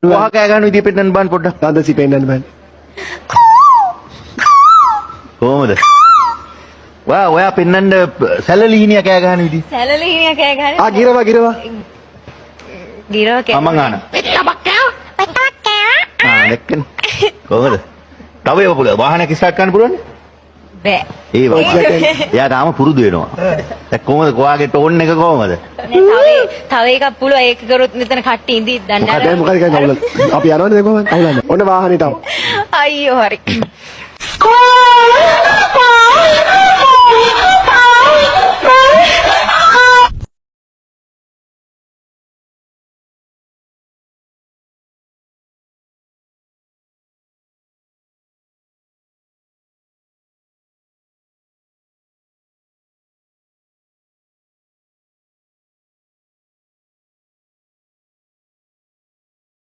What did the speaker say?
වහ කෑ ගන්න විදිය පෙන්නන්න බෑ පොඩ්ඩක්. දාදසි පෙන්නන්න බෑ. කොහමද? ඔයා පෙන්නන්න සැලලීනිය කෑ ගන්න විදිය. සැලලීනිය කෑ ගහන්නේ. ගිරවා ගිරවා. ගිරව කෑ. මම ගන්න. දැක්කනේ. කොහමද? තව ඒව පුළුවන්. වාහනයක් ස්ටාර්ට් කරන්න පුළුවන්? බෑ. ඒ වගේ. එයා තාම පුරුදු වෙනවා. දැන් කොහමද? ඔයාගේ ටෝන් එක කොහමද? තව එකක් පුළුවන්. ඒක කරොත් මෙතන කට්ටි ඉඳි දන්නේ මොකද කියන්නේ අවුල. අපි යනවනේ කොහොමද? අවුලන්නේ. ඔන්න වාහනේ තව. අයියෝ හරි.